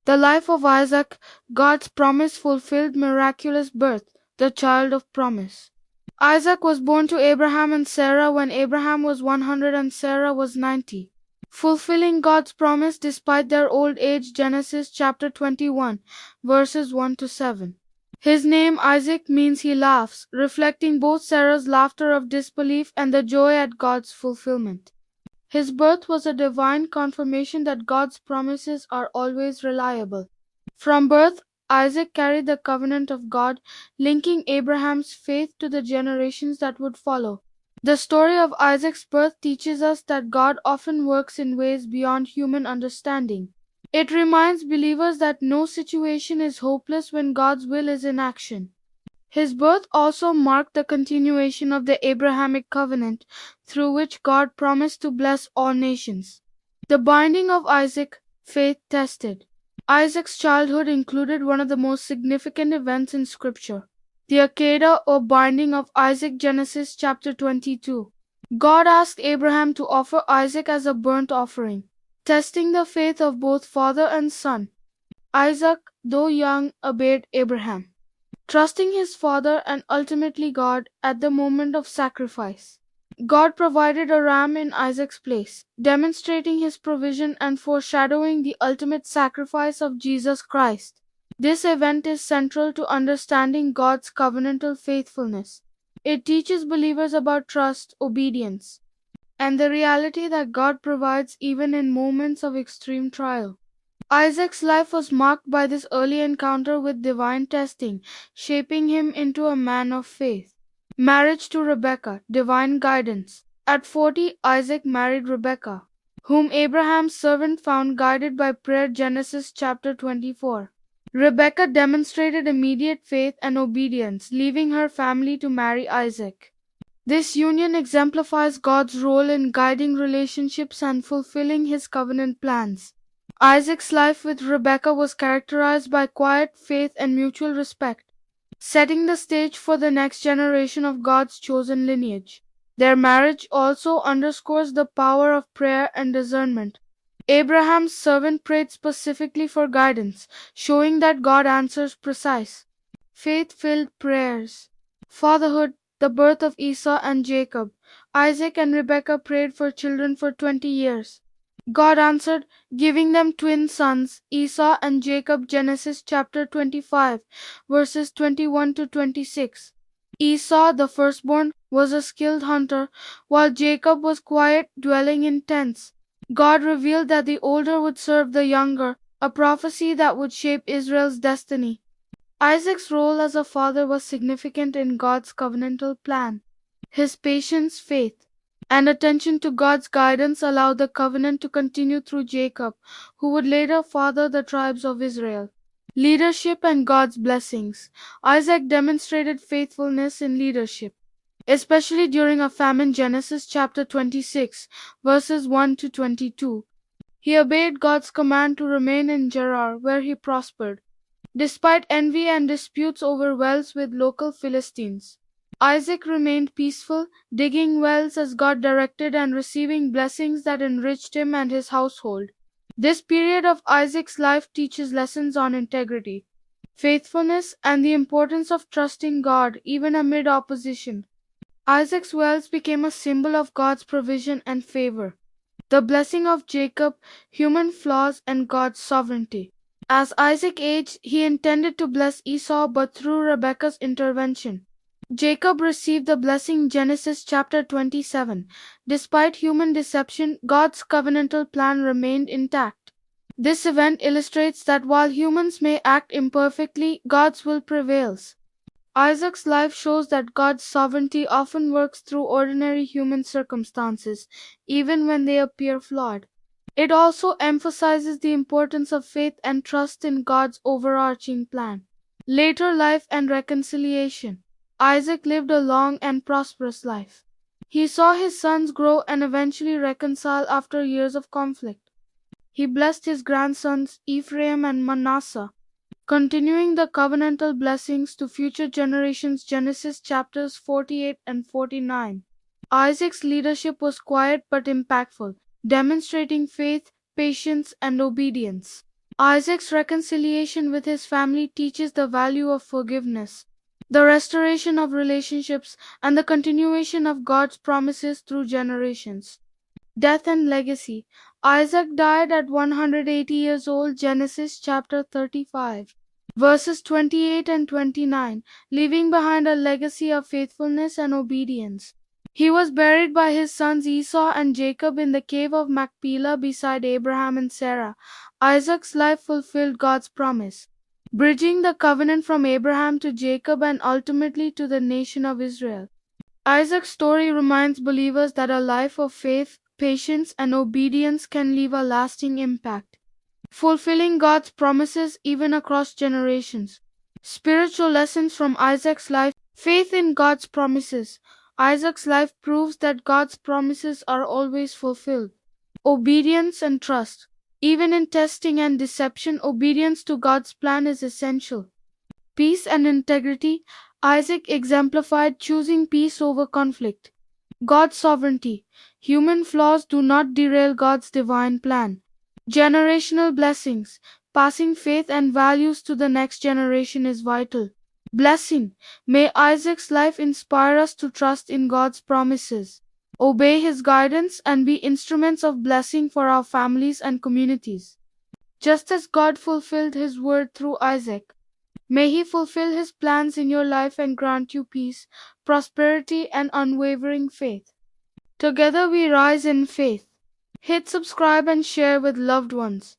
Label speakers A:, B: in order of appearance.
A: The life of Isaac, God's promise fulfilled miraculous birth, the child of promise. Isaac was born to Abraham and Sarah when Abraham was 100 and Sarah was 90, fulfilling God's promise despite their old age. Genesis chapter 21, verses 1 to 7. His name Isaac means he laughs, reflecting both Sarah's laughter of disbelief and the joy at God's fulfillment. His birth was a divine confirmation that God's promises are always reliable. From birth, Isaac carried the covenant of God, linking Abraham's faith to the generations that would follow. The story of Isaac's birth teaches us that God often works in ways beyond human understanding. It reminds believers that no situation is hopeless when God's will is in action. His birth also marked the continuation of the Abrahamic covenant, through which God promised to bless all nations. The binding of Isaac, faith tested. Isaac's childhood included one of the most significant events in Scripture, the Akedah or binding of Isaac. Genesis chapter 22. God asked Abraham to offer Isaac as a burnt offering, testing the faith of both father and son. Isaac, though young, obeyed Abraham, trusting his father and ultimately God at the moment of sacrifice. God provided a ram in Isaac's place, demonstrating his provision and foreshadowing the ultimate sacrifice of Jesus Christ. This event is central to understanding God's covenantal faithfulness. It teaches believers about trust, obedience, and the reality that God provides even in moments of extreme trial. Isaac's life was marked by this early encounter with divine testing, shaping him into a man of faith. Marriage to Rebekah, divine guidance. At 40, Isaac married Rebekah, whom Abraham's servant found guided by prayer. Genesis chapter 24. Rebekah demonstrated immediate faith and obedience, leaving her family to marry Isaac. This union exemplifies God's role in guiding relationships and fulfilling his covenant plans. Isaac's life with Rebekah was characterized by quiet faith and mutual respect, setting the stage for the next generation of God's chosen lineage. Their marriage also underscores the power of prayer and discernment. Abraham's servant prayed specifically for guidance, showing that God answers precise, faith-filled prayers. Fatherhood, the birth of Esau and Jacob. Isaac and Rebekah prayed for children for 20 years. God answered, giving them twin sons, Esau and Jacob. Genesis chapter 25, verses 21 to 26. Esau, the firstborn, was a skilled hunter, while Jacob was quiet, dwelling in tents. God revealed that the older would serve the younger, a prophecy that would shape Israel's destiny. Isaac's role as a father was significant in God's covenantal plan. His patience, faith, and attention to God's guidance allowed the covenant to continue through Jacob, who would later father the tribes of Israel. Leadership and God's blessings. Isaac demonstrated faithfulness in leadership, especially during a famine. Genesis chapter 26, verses 1 to 22. He obeyed God's command to remain in Gerar, where he prospered, despite envy and disputes over wells with local Philistines. Isaac remained peaceful, digging wells as God directed and receiving blessings that enriched him and his household. This period of Isaac's life teaches lessons on integrity, faithfulness, and the importance of trusting God even amid opposition. Isaac's wells became a symbol of God's provision and favor, the blessing of Jacob, human flaws, and God's sovereignty. As Isaac aged, he intended to bless Esau, but through Rebekah's intervention, Jacob received the blessing. Genesis chapter 27. Despite human deception, God's covenantal plan remained intact. This event illustrates that while humans may act imperfectly, God's will prevails. Isaac's life shows that God's sovereignty often works through ordinary human circumstances, even when they appear flawed. It also emphasizes the importance of faith and trust in God's overarching plan. Later life and reconciliation. Isaac lived a long and prosperous life. He saw his sons grow and eventually reconcile after years of conflict. He blessed his grandsons Ephraim and Manasseh, continuing the covenantal blessings to future generations. Genesis chapters 48 and 49. Isaac's leadership was quiet but impactful, demonstrating faith, patience, and obedience. Isaac's reconciliation with his family teaches the value of forgiveness, the restoration of relationships, and the continuation of God's promises through generations. Death and legacy. Isaac died at 180 years old, Genesis chapter 35, verses 28 and 29, leaving behind a legacy of faithfulness and obedience. He was buried by his sons Esau and Jacob in the cave of Machpelah beside Abraham and Sarah. Isaac's life fulfilled God's promise, bridging the covenant from Abraham to Jacob and ultimately to the nation of Israel. Isaac's story reminds believers that a life of faith, patience, and obedience can leave a lasting impact, fulfilling God's promises even across generations. Spiritual lessons from Isaac's life. Faith in God's promises. Isaac's life proves that God's promises are always fulfilled. Obedience and trust. Even in testing and deception, obedience to God's plan is essential. Peace and integrity. Isaac exemplified choosing peace over conflict. God's sovereignty. Human flaws do not derail God's divine plan. Generational blessings. Passing faith and values to the next generation is vital. Blessing. May Isaac's life inspire us to trust in God's promises, obey His guidance, and be instruments of blessing for our families and communities. Just as God fulfilled His word through Isaac, may He fulfill His plans in your life and grant you peace, prosperity, and unwavering faith. Together we rise in faith. Hit subscribe and share with loved ones.